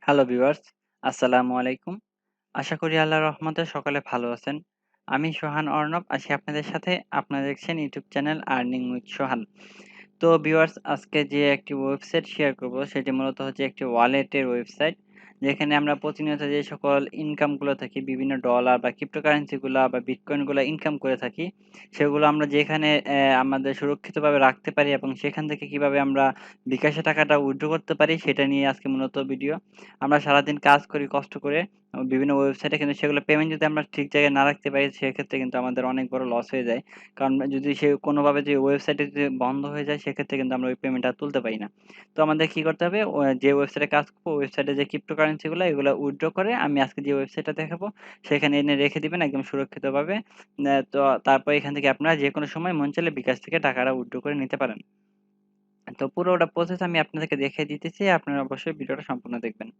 Hello viewers, আসসালামু আলাইকুম। আশা করি আল্লাহর রহমতে সকলে ভালো আছেন। আমি সোহান অর্ণব আছি আপনাদের সাথে। আপনারা দেখছেন ইউটিউব চ্যানেল আর্নিং উইথ সোহান। তো ভিউয়ার্স আজকে যে একটি ওয়েবসাইট শেয়ার করব সেটি মূলত হচ্ছে একটি ওয়ালেটের ওয়েবসাইট। যেখানে আমরা প্রতিনিয়ত যে সকল ইনকাম গুলো থাকি বিভিন্ন ডলার বা ক্রিপ্টোকারেন্সি গুলা বা বিটকয়েন গুলা ইনকাম করে থাকি, সেগুলো আমরা যেখানে আমাদের সুরক্ষিতভাবে রাখতে পারি এবং সেখান থেকে কিভাবে আমরা বিকাশে টাকাটা উইথড্র করতে পারি সেটা নিয়ে আজকে মূলত ভিডিও। আমরা সারাদিন কাজ করি কষ্ট করে বিভিন্ন ওয়েবসাইটে, কিন্তু সেগুলো পেমেন্ট যদি আমরা ঠিক জায়গায় না রাখতে পারি সেক্ষেত্রে কিন্তু আমাদের অনেক বড় লস হয়ে যায়। কারণ যদি সে কোনোভাবে যে ওয়েবসাইটে যদি বন্ধ হয়ে যায় সেক্ষেত্রে কিন্তু আমরা ওই পেমেন্টটা তুলতে পারি না। তো আমাদের কি করতে হবে? যে ওয়েবসাইটে কাজ করব ওয়েবসাইটে যে ক্রিপ্টোকারেন্সি গুলা এগুলা উইথড্র করে আমি আজকে যে ওয়েবসাইটটা দেখাবো সেখানে এনে রেখে দিবেন একদম সুরক্ষিতভাবে। তো তারপর এখান থেকে আপনারা যেকোনো সময় মন চাইলে বিকাশ থেকে টাকাটা উইথড্র করে নিতে পারেন। তো পুরোটা প্রসেস আমি আপনাদেরকে দেখিয়ে দিতেছি। আপনারা অবশ্যই ভিডিওটা সম্পূর্ণ দেখবেন।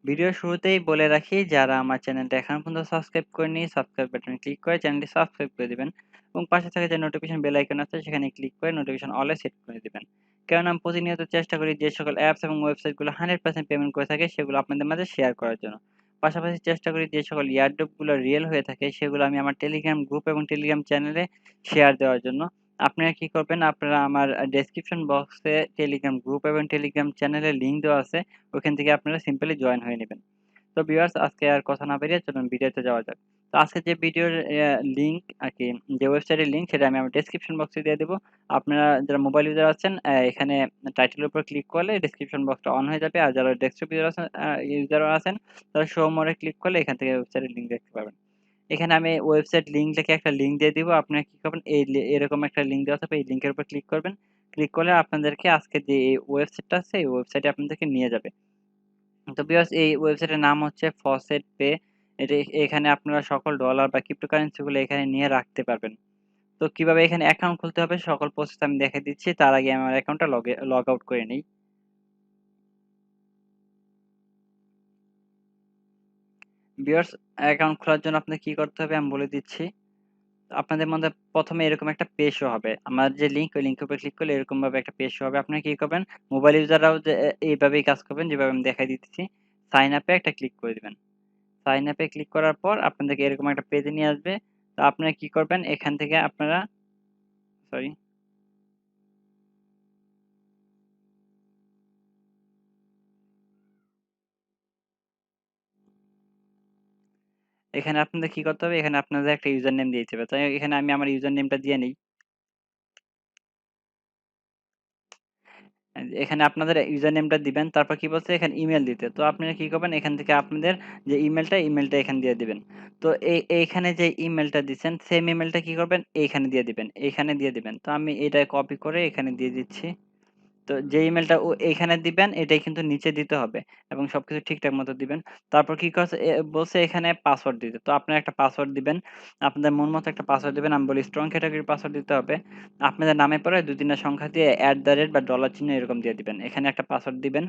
ভিডিওর শুরুতেই বলে রাখি, যারা আমার চ্যানেলটা এখনো পর্যন্ত সাবস্ক্রাইব করেনি, সাবস্ক্রাইব বাটনে ক্লিক করে চ্যানেলটি সাবস্ক্রাইব করে দিবেন এবং পাশে থাকা যে নোটিফিকেশন বেল আইকন আছে সেখানে ক্লিক করে নোটিফিকেশন অলে সেট করে দিবেন। কারণ আমি প্রতিনিয়ত চেষ্টা করি যে সকল অ্যাপস এবং ওয়েবসাইটগুলো 100% পেমেন্ট করে থাকে সেগুলো আপনাদের মাঝে শেয়ার করার জন্য। পাশাপাশি চেষ্টা করি যে সকল এয়ারড্রপ গুলো রিয়েল হয়ে থাকে সেগুলো আমি আমার টেলিগ্রাম গ্রুপ এবং টেলিগ্রাম চ্যানেলে শেয়ার দেওয়ার জন্য। আপনারা কি করবেন? আপনারা আমার ডেসক্রিপশন বক্সে টেলিগ্রাম গ্রুপ এবং টেলিগ্রাম চ্যানেলের লিংক দেওয়া আছে। ওখান থেকে আপনারা সিম্পলি জয়েন হয়ে নিবেন। তো ভিউয়ার্স আজকে আর কথা না বাড়িয়ে চলুন ভিডিওতে যাওয়া যাক। তো আজকে যে ভিডিওর লিংক আরকি, যে ওয়েবসাইটের লিংক সেটা আমি আমার ডেসক্রিপশন বক্সে দিয়ে দেব। আপনারা যারা মোবাইল ইউজার আছেন এখানে টাইটেলের উপর ক্লিক করলে ডেসক্রিপশন বক্সটা অন হয়ে যাবে। আর যারা ডেস্কটপ ইউজার আছেন তারা শো মোরে ক্লিক করলে এখান থেকে ওয়েবসাইটের লিংক দেখতে পাবেন। এখানে আমি ওয়েবসাইট লিংক লিখে একটা লিংক দিয়ে দিব। আপনারা কি করবেন? এরকম একটা লিংক দেওয়া থাকবে। এই লিংকের উপর ক্লিক করবেন। ক্লিক করলে আপনাদেরকে আজকে যে এই ওয়েবসাইটটা আছে এই ওয়েবসাইটে আপনাদেরকে নিয়ে যাবে। তো ভিউয়ার্স এই ওয়েবসাইটের নাম হচ্ছে Faucetpay। এখানে আপনারা সকল ডলার বা ক্রিপ্টোকারেন্সি গুলো এখানে নিয়ে রাখতে পারবেন। তো কিভাবে এখানে অ্যাকাউন্ট খুলতে হবে সকল প্রসেস আমি দেখিয়ে দিচ্ছি। তার আগে আমার অ্যাকাউন্টটা লগ আউট করে নেই। ভিউয়ার্স অ্যাকাউন্ট খোলার জন্য আপনাদের কি করতে হবে আমি বলে দিচ্ছি। আপনাদের মধ্যে ১ম এ এরকম একটা পেজ শো হবে। আমার যে লিংক ওই লিংকের উপর ক্লিক করলে এরকমভাবে একটা পেজ শো হবে। আপনারা কি করবেন? মোবাইল ইউজাররাও যে এইভাবেই কাজ করবেন যেভাবে আমি দেখাই দিতেছি। সাইন আপ এ একটা ক্লিক করে দিবেন। সাইন আপ এ ক্লিক করার পর আপনাদেরকে এরকম একটা পেজে নিয়ে আসবে। তো আপনারা কি করবেন? এখান থেকে আপনারা সরি, এখানে আপনাদের কি করতে হবে? এখানে আপনাদের একটা ইউজার নেম দিয়ে দিতে হবে। তো এখানে আমি আমার ইউজার নেমটা দিয়ে নেই। এখানে আপনাদের ইউজার নেমটা দিবেন। তারপর কি বলছে? এখানে ইমেইল দিতে। তো আপনারা কি করবেন? এখান থেকে আপনাদের যে ইমেইলটা এখানে দিয়ে দিবেন। তো এইখানে যে ইমেইলটা দিছেন সেম ইমেইলটা কি করবেন? এইখানে দিয়ে দিবেন। এইখানে দিয়ে দিবেন। তো আমি এটা কপি করে এখানে দিয়ে দিচ্ছি। তো যে ইমেইলটা এইখানে দিবেন এটাই কিন্তু নিচে দিতে হবে এবং সবকিছু ঠিকঠাক মতো দিবেন। তারপর কি করছে বলছে এখানে পাসওয়ার্ড দিতে। তো আপনারা একটা পাসওয়ার্ড দিবেন। আপনাদের মন মতো একটা পাসওয়ার্ড দিবেন। আমি বলি স্ট্রং ক্যাটাগরির পাসওয়ার্ড দিতে হবে। আপনাদের নামের পরে ২-৩ টা সংখ্যা দিয়ে @ বা ডলার চিহ্ন এরকম দিয়ে দিবেন। এখানে একটা পাসওয়ার্ড দিবেন।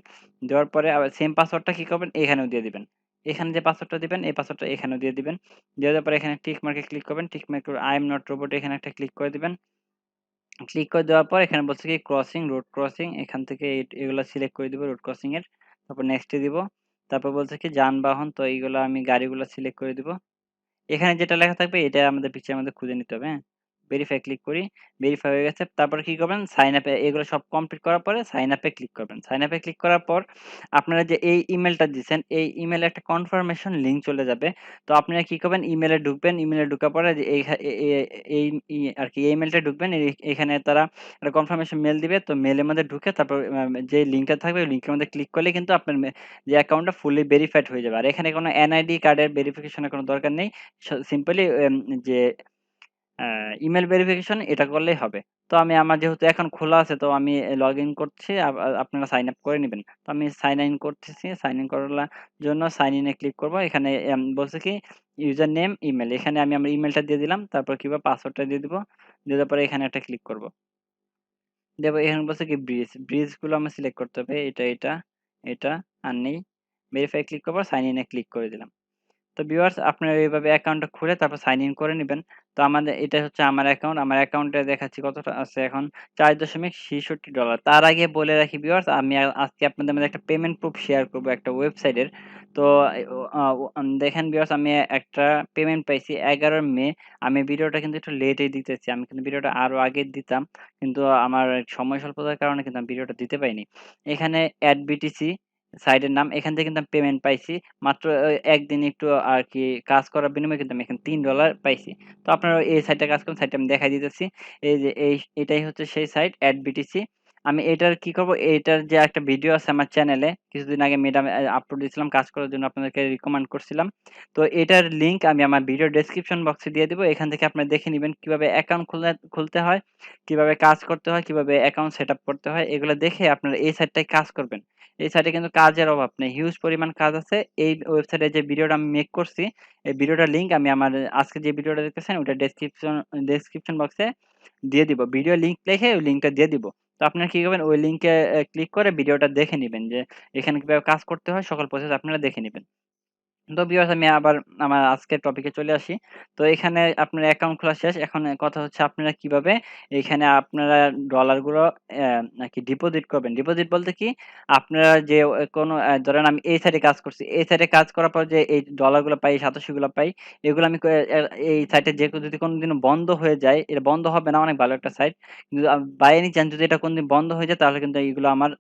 দেওয়ার পরে আবার সেম পাসওয়ার্ডটা কি করবেন? এখানেও দিয়ে দিবেন। এখানে যে পাসওয়ার্ডটা দিবেন এই পাসওয়ার্ডটা এখানেও দিয়ে দিবেন। দিয়ে দেওয়ার পরে এখানে টিক মার্কে ক্লিক করবেন। টিক মার্ক করে আই এম নট রোবট এখানে একটা ক্লিক করে দিবেন। ক্লিক করে দেওয়ার পর এখানে বলছে কি রোড ক্রসিং এখান থেকে এগুলা সিলেক্ট করে দিব রোড ক্রসিং এর। তারপর নেক্সট এ দিব। তারপর বলছে কি যানবাহন, তো এইগুলা আমি গাড়িগুলা সিলেক্ট করে দিব। এখানে যেটা লেখা থাকবে এটা আমাদের পিকচারের মধ্যে খুঁজে নিতে হবে, হ্যাঁ? ভেরিফাই ক্লিক করি। ভেরিফাই হয়ে গেছে। তারপরে কি করবেন? সাইন আপ এ এগুলো সব কমপ্লিট করার পরে সাইন আপ এ ক্লিক করবেন। সাইন আপ এ ক্লিক করার পর আপনারা যে এই ইমেইলটা দিছেন, এই ইমেইলে একটা কনফার্মেশন লিংক চলে যাবে। তো আপনারা কি করবেন? ইমেইলে ঢুকবেন। ইমেইলে ঢোকার পরে যে এই এ এ এই আরকি এই ইমেইলটায় ঢুকবেন। এখানে তারা একটা কনফার্মেশন মেইল দিবে। তো মেইলের মধ্যে ঢুকে তারপর যে লিংকটা থাকবে ওই লিংকের মধ্যে ক্লিক করলে কিন্তু আপনার যে অ্যাকাউন্টটা ফুললি ভেরিফাইড হয়ে যাবে। আর এখানে কোনো এনআইডি কার্ডের ভেরিফিকেশন এর কোনো দরকার নেই। সিম্পলি যে আ ইমেইল ভেরিফিকেশন এটা করলেই হবে। তো আমি আমার যেহেতু অ্যাকাউন্ট খোলা আছে তো আমি লগইন করছি। আপনারা সাইন আপ করে নিবেন। তো আমি সাইন ইন করতেছি। সাইন ইন করার জন্য সাইন ইন এ ক্লিক করব। এখানে বলছে কি ইউজার নেম, ইমেইল। এখানে আমি আমার ইমেইলটা দিয়ে দিলাম। তারপর কিভাবে পাসওয়ার্ডটা দিয়ে দিব। দিয়ে দেওয়ার পরে এখানে একটা ক্লিক করব। দেব এখানে বলছে কি ব্রিজ গুলো আমার সিলেক্ট করতে হবে। এটা আর নেই। ভেরিফাই ক্লিক করব, সাইন ইন এ ক্লিক করে দিলাম। তো ভিউয়ার্স আপনারা এইভাবে অ্যাকাউন্টটা খুলে তারপর সাইন ইন করে নিবেন। তো আমাদের এটা হচ্ছে আমার অ্যাকাউন্ট। আমার অ্যাকাউন্টে দেখাচ্ছি কতটা আছে এখন $4.66। তার আগে বলে রাখি ভিউয়ার্স আমি আজকে আপনাদের মাঝে একটা পেমেন্ট প্রুফ শেয়ার করব একটা ওয়েবসাইটের। তো এ ও আ ও দেখেন ভিউয়ার্স আমি একটা পেমেন্ট পাইছি 11 মে। আমি ভিডিওটা কিন্তু একটু লেটে দিতেছি। আমি কিন্তু ভিডিওটা আরো আগে দিতাম। কিন্তু আমার সময় স্বল্পতার কারণে কিন্তু আমি ভিডিওটা দিতে পারিনি। এখানে এড বিটিসি সাইটের নাম। এখান থেকে কিন্তু আমি পেমেন্ট পাইছি। মাত্র একদিন একটু আরকি কাজ করার বিনিময়ে কিন্তু আমি এখানে $3 পাইছি। তো আপনারা এই সাইটে কাজ করুন, সাইটটা আমি দেখাই দিতেছি। এই যে এটাই হচ্ছে সেই সাইট এডবিটিসি। আমি এটার কি করব, এটার যে একটা ভিডিও আছে আমার চ্যানেলে, কিছুদিন আগে মেডাম আপলোড দিয়েছিলাম কাজ করার জন্য আপনাদেরকে রিকমেন্ড করছিলাম। তো এটার লিংক আমি আমার ভিডিও ডেসক্রিপশন বক্সে দিয়ে দিব। এখান থেকে আপনারা দেখে নিবেন কিভাবে অ্যাকাউন্ট খুলতে হয়, কিভাবে কাজ করতে হয়, কিভাবে অ্যাকাউন্ট সেটআপ করতে হয়। এগুলো দেখে আপনারা এই সাইটটায় কাজ করবেন। এই সাইটে কিন্তু কাজের অভাব নেই। হিউজ পরিমাণ কাজ আছে। এই ওয়েবসাইটে যে ভিডিওটা আমি মেক করছি, এই ভিডিওটার লিংক আমি আমার আজকে যে ভিডিওটা দেখতেছেন ওটার ডেসক্রিপশন বক্সে দিয়ে দিব। ভিডিও লিংক লিখে ওই লিংকটা দিয়ে দিব। তো আপনারা কি করবেন ওই লিংকে ক্লিক করে ভিডিওটা দেখে নিবেন যে এখানে কিভাবে কাজ করতে হয় সকল প্রসেস আপনারা দেখে নিবেন। তো ভিউয়ার্স আমি আবার আমার আজকের টপিকে চলে আসি। তো এখানে আপনার অ্যাকাউন্ট খোলা শেষ। এখন কথা হচ্ছে আপনারা কিভাবে এখানে আপনারা ডলারগুলো নাকি ডিপোজিট করবেন। ডিপোজিট বলতে কি? আপনারা যে কোনো ধরেন আমি এই সাইটে কাজ করছি। এই সাইটে কাজ করার পর যে এই ডলারগুলো পাই, সাতোশি গুলো পাই, এগুলো আমি এই সাইটে যদি কোনদিন বন্ধ হয়ে যায়, এটা বন্ধ হবে না, অনেক ভালো একটা সাইট। কিন্তু বাই এনি চান্স যদি এটা কোনদিন বন্ধ হয়ে যায় তাহলে কিন্তু এইগুলো আমার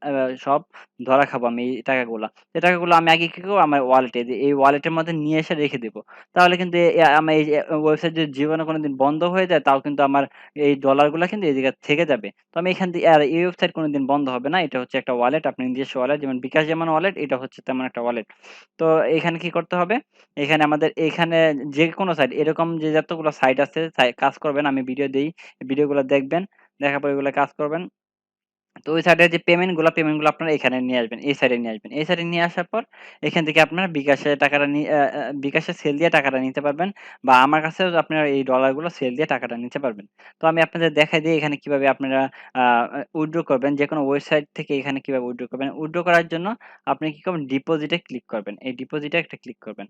সব ধরা খাবো আমি এই টাকাগুলা। এই টাকাগুলো আমি আগে কি করব আমার ওয়ালেটে এই ওয়ালেটের মধ্যে নিয়ে এসে রেখে দেব। তাহলে কিন্তু আমার এই যে ওয়েবসাইট যদি জীবনে কোনদিন বন্ধ হয়ে যায় তাও কিন্তু আমার এই ডলারগুলা কিন্তু এই জায়গায় থেকে যাবে। তো আমি এখান থেকে আর এই ওয়েবসাইট কোনদিন বন্ধ হবে না। এটা হচ্ছে একটা ওয়ালেট, আপনার নিজস্ব ওয়ালেট যেমন bKash যেমন ওয়ালেট এটা হচ্ছে তেমন একটা ওয়ালেট। তো এখানে কি করতে হবে? এখানে আমাদের এখানে যেকোনো সাইট এরকম যে যতগুলো সাইট আছে কাজ করবেন আমি ভিডিও দেই। ভিডিওগুলো দেখবেন। দেখার পর এগুলো কাজ করবেন। তো ওই সাইডের যে পেমেন্ট গুলো আপনারা এখানে নিয়ে আসবেন। এই সাইডে নিয়ে আসবেন। এই সাইডে নিয়ে আসার পর এখান থেকে আপনারা বিকাশে টাকাটা নি আ আ বিকাশে সেল দিয়ে টাকাটা নিতে পারবেন বা আমার কাছেও আপনারা এই ডলারগুলো সেল দিয়ে টাকাটা নিতে পারবেন। তো আমি আপনাদের দেখাই দেই এখানে কিভাবে আপনারা আ উইথড্র করবেন। যেকোনো ওয়েবসাইট থেকে এখানে কিভাবে উইথড্র করবেন। উইথড্র করার জন্য আপনি কি করবেন ডিপোজিট এ ক্লিক করবেন। এই ডিপোজিট এ একটা ক্লিক করবেন।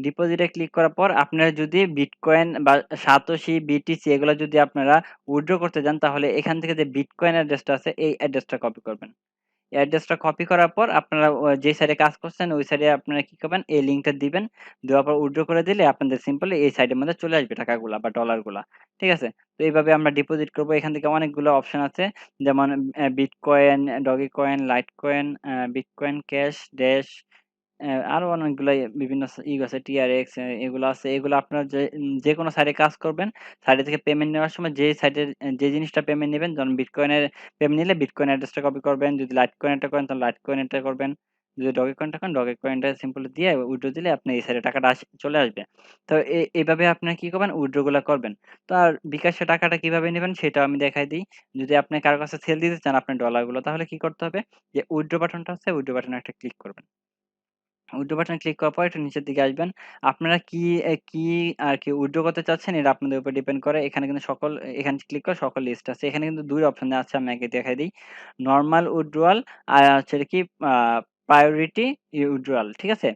ডিপোজিটে ক্লিক করার পর আপনারা যদি বিটকয়েন বা সাতোশি, বিটিসি এগুলা যদি আপনারা উইথড্র করতে যান তাহলে এখান থেকে যে বিটকয়েন অ্যাড্রেসটা আছে এই অ্যাড্রেসটা কপি করবেন। এই অ্যাড্রেসটা কপি করার পর আপনারা যে সাইটে কাজ করছেন ওই সাইটে আপনারা কি করবেন এই লিংকটা দিবেন। দেওয়ার পর উইথড্র করে দিলে আপনাদের সিম্পলি এই সাইটের মধ্যে চলে আসবে টাকাগুলা বা ডলারগুলা। ঠিক আছে? তো এইভাবে আমরা ডিপোজিট করব। এখান থেকে অনেকগুলো অপশন আছে। যেমন bitcoin, doggy coin, light coin, bitcoin cash, dash আরো অনেকগুলাই বিভিন্ন আছে TRX এগুলো আছে। এগুলো আপনারা যেকোনো সাইটে কাজ করবেন। সাইটে থেকে পেমেন্ট নেওয়ার সময় যে সাইটের যে জিনিসটা পেমেন্ট নিবেন যেমন বিটকয়েনের পেমেন্ট নিলে বিটকয়েন অ্যাড্রেসটা কপি করবেন। যদি লাইটকয়েন এরটা করেন তাহলে লাইটকয়েন এটা করবেন। যদি ডগেকয়েনটা করেন ডগেকয়েনটা সিম্পলি দিয়ে উইথড্র দিলে আপনার এই সাইডে টাকাটা চলে আসবে। তো এভাবে আপনারা কি করবেন উইথড্র গুলা করবেন। তো আর বিকাশে টাকাটা কিভাবে নিবেন সেটাও আমি দেখাই দিই। যদি আপনি কারো কাছে সেল দিতে চান আপনার ডলারগুলো তাহলে কি করতে হবে? যে উইথড্র বাটনটা আছে উইথড্র বাটনে একটা ক্লিক করবেন। উইথড্র বাটনে ক্লিক করার পর একটু নিচের দিকে আসবেন। আপনারা কি আরকি উইথড্র করতে চাচ্ছেন এটা আপনাদের উপর ডিপেন্ড করে। এখানে কিন্তু এখানে ক্লিক করে সকল লিস্ট আছে। এখানে কিন্তু ২ অপশন আছে আমি আগে দেখাই দেই। নরমাল উইথড্রয়াল আর হচ্ছে হলো কি আ প্রায়োরিটি উইথড্রয়াল। ঠিক আছে?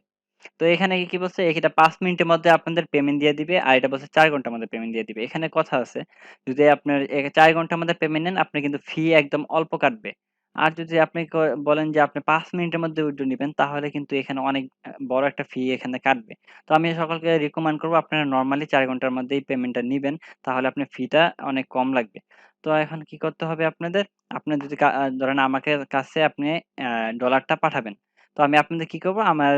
তো এখানে কি বলছে? এটা ৫ মিনিটের মধ্যে আপনাদের পেমেন্ট দিয়ে দিবে। আর এটা বলছে ৪ ঘন্টার মধ্যে পেমেন্ট দিয়ে দিবে। এখানে কথা আছে। যদি আপনার ৪ ঘন্টার মধ্যে পেমেন্ট নেন, আপনার কিন্তু ফি একদম অল্প কাটবে। আর যদি আপনি বলেন যে আপনি ৫ মিনিটের মধ্যে উইথড্র নিবেন, তাহলে কিন্তু এখানে অনেক বড় একটা ফি এখানে কাটবে। তো আমি সকলকে রিকমেন্ড করব আপনারা নরমালি ৪ ঘন্টার মধ্যেই পেমেন্টটা নিবেন। তাহলে আপনার ফিটা অনেক কম লাগবে। তো এখন কি করতে হবে আপনাদের? আপনার যদি ধরেন আমাকে কাছে আপনি অ্যা ডলারটা পাঠাবেন। তো আমি আপনাদের কি করব? আমার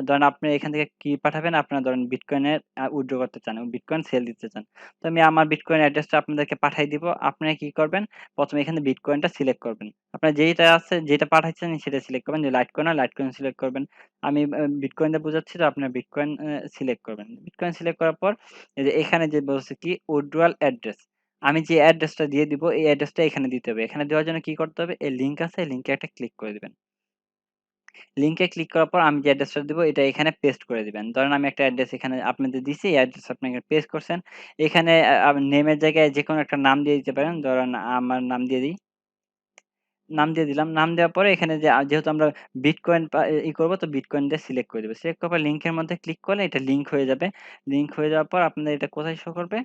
ধরেন আপনি এখান থেকে কি পাঠাবেন? আপনারা ধরেন বিটকয়েনের উইথড্র করতে চান, বিটকয়েন সেল দিতে চান। তো আমি আমার বিটকয়েন অ্যাড্রেসটা আপনাদেরকে পাঠায় দিব। আপনারা কি করবেন? ১ম এ এখানে বিটকয়েনটা সিলেক্ট করবেন। আপনার যেইটা আছে, যেটা পাঠাচ্ছেন সেটা সিলেক্ট করবেন। যদি লাইটকয়েন হয় লাইটকয়েন সিলেক্ট করবেন। আমি বিটকয়েন দিয়ে বুঝাচ্ছি তো আপনারা বিটকয়েন সিলেক্ট করবেন। বিটকয়েন সিলেক্ট করার পর এই যে এখানে যে বলছে কি উইথড্রায়াল অ্যাড্রেস। আমি যে অ্যাড্রেসটা দিয়ে দিব এই অ্যাড্রেসটা এখানে দিতে হবে। এখানে দেওয়ার জন্য কি করতে হবে? এই লিংক আছে, এই লিংকে একটা ক্লিক করে দিবেন। লিংকে ক্লিক করার পর আমি যে অ্যাড্রেসটা দিব এটা এখানে পেস্ট করে দিবেন। ধরেন আমি একটা অ্যাড্রেস এখানে আপনাদের দিছি, এই অ্যাড্রেস আপনি এখানে পেস্ট করছেন। এখানে নেমের জায়গায় যেকোনো একটা নাম দিয়ে দিতে পারেন। ধরেন আমার নাম দিয়ে দিই। নাম দিয়ে দিলাম। নাম দেওয়ার পরে এখানে যে যেহেতু আমরা বিটকয়েন করব, তো বিটকয়েন দিয়ে সিলেক্ট করে দেব। সিলেক্ট করার পর লিংকের মধ্যে ক্লিক করলে এটা লিংক হয়ে যাবে। লিংক হয়ে যাওয়ার পর আপনাদের এটা কোথায় শো করবে?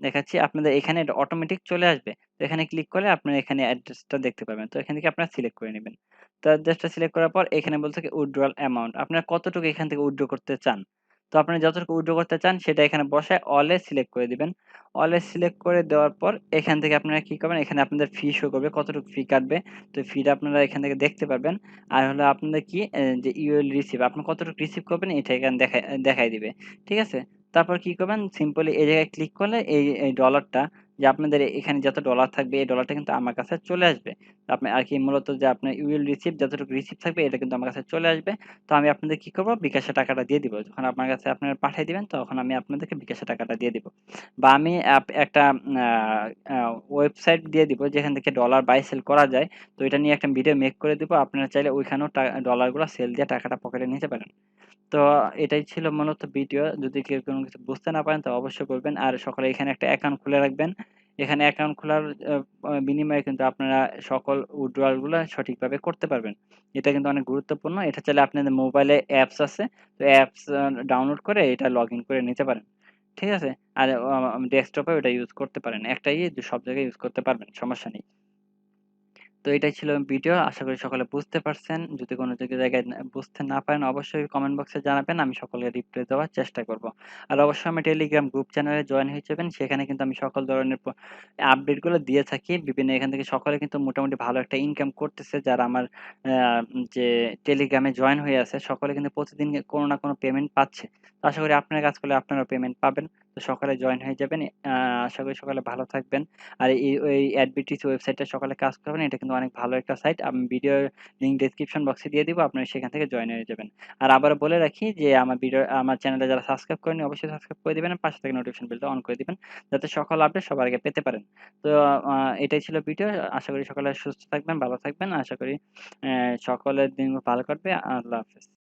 দেখাচ্ছি, আপনাদের এখানে এটা অটোমেটিক চলে আসবে। তো এখানে ক্লিক করলে আপনারা এখানে অ্যাড্রেসটা দেখতে পাবেন। তো এখান থেকে আপনারা সিলেক্ট করে নিবেন। তো অ্যাড্রেসটা সিলেক্ট করার পর এখানে বলছে কি উইথড্রয়াল অ্যামাউন্ট। আপনারা কতটুকু এখান থেকে উইথড্র করতে চান। তো আপনারা যতটুকু উইথড্র করতে চান সেটা এখানে বসায় অল এ সিলেক্ট করে দিবেন। অল এ সিলেক্ট করে দেওয়ার পর এখান থেকে আপনারা কি করবেন, এখানে আপনাদের ফি শো করবে, কতটুকু ফি কাটবে। তো ফিটা আপনারা এখান থেকে দেখতে পারবেন। আর হলো আপনাদের কি যে ইউ উইল রিসিভ, আপনি কতটুকু রিসিভ করবেন এটা এখানে দেখায় দিবে। ঠিক আছে? তারপর কি করবেন, সিম্পলি এই জায়গায় ক্লিক করলে এই ডলারটা, যে আপনাদের এখানে যত ডলার থাকবে এই ডলারটা কিন্তু আমার কাছে চলে আসবে। তো আপনি আর কি মূলত যে আপনার ইউ উইল রিসিভ, যতটুকু রিসিভ থাকবে এটা কিন্তু আমার কাছে চলে আসবে। তো আমি আপনাদের কি করব, বিকাশে টাকাটা দিয়ে দিব। যখন আপনার কাছে আপনারা পাঠিয়ে দিবেন তখন আমি আপনাদেরকে বিকাশে টাকাটা দিয়ে দিব। বা আমি একটা আ আ ওয়েবসাইট দিয়ে দিব যেখান থেকে ডলার বাই সেল করা যায়। তো এটা নিয়ে একটা ভিডিও মেক করে দিব। আপনারা চাইলে ওইখানেও ডলারগুলো সেল দিয়ে টাকাটা পকেটে নিতে পারেন। তো এটাই ছিল মূলত ভিডিও। যদি কেউ কোনো কিছু বুঝতে না পারেন তো অবশ্যই বলবেন। আর সকলে এখানে একটা অ্যাকাউন্ট খুলে রাখবেন। এখানে অ্যাকাউন্ট খোলার আ আ বিনিময়ে কিন্তু আপনারা সকল উইথড্রয়াল গুলা সঠিকভাবে করতে পারবেন। এটা কিন্তু অনেক গুরুত্বপূর্ণ। এটা চাইলে আপনাদের মোবাইলে অ্যাপস আছে। তো অ্যাপস ডাউনলোড করে এটা লগইন করে নিতে পারেন। ঠিক আছে? আর ডেস্কটপেও এটা ইউজ করতে পারেন। একটাই সব জায়গায় ইউজ করতে পারবেন। সমস্যা নেই। তো এটাই ছিল ভিডিও। আশা করি সকলে বুঝতে পারছেন। যদি কোন জায়গায় বুঝতে না পারেন অবশ্যই কমেন্ট বক্সে জানাবেন। আমি সকলের রিপ্লাই দেওয়ার চেষ্টা করব। আর অবশ্যই আমার টেলিগ্রাম গ্রুপ চ্যানেলে জয়েন হয়ে যাবেন। সেখানে কিন্তু আমি সকল ধরনের আপডেট গুলো দিয়ে থাকি। বিভিন্ন এখান থেকে সকলে কিন্তু মোটামুটি ভালো একটা ইনকাম করতেছে। যারা আমার আ যে টেলিগ্রামে জয়েন হয়ে আছে সকলে কিন্তু প্রতিদিন কোন না কোন পেমেন্ট পাচ্ছে। তো আশা করি আপনার কাজ করলে আপনারাও পেমেন্ট পাবেন। তো সকলে জয়েন হয়ে যাবেন। আশা করি সকলে ভালো থাকবেন। আর ওই অ্যাডবিটিস ওয়েবসাইটে সকালে কাজ করবেন। এটা কিন্তু অনেক ভালো একটা সাইট। আমি ভিডিওর লিংক ডেসক্রিপশন বক্সে দিয়ে দিব। আপনারা সেখান থেকে জয়েন হয়ে যাবেন। আর আবারও বলে রাখি যে আমার চ্যানেলে যারা সাবস্ক্রাইব করেনি অবশ্যই সাবস্ক্রাইব করে দিবেন। পাশে থেকে নোটিফিকেশন বেলটা অন করে দিবেন। যাতে সকল আপডেট সবার আগে পেতে পারেন। তো এটাই ছিল ভিডিও। আশা করি সকলে সুস্থ থাকবেন, ভালো থাকবেন। আশা করি সকলের দিন ভালো কাটবে। আল্লাহ হাফেজ।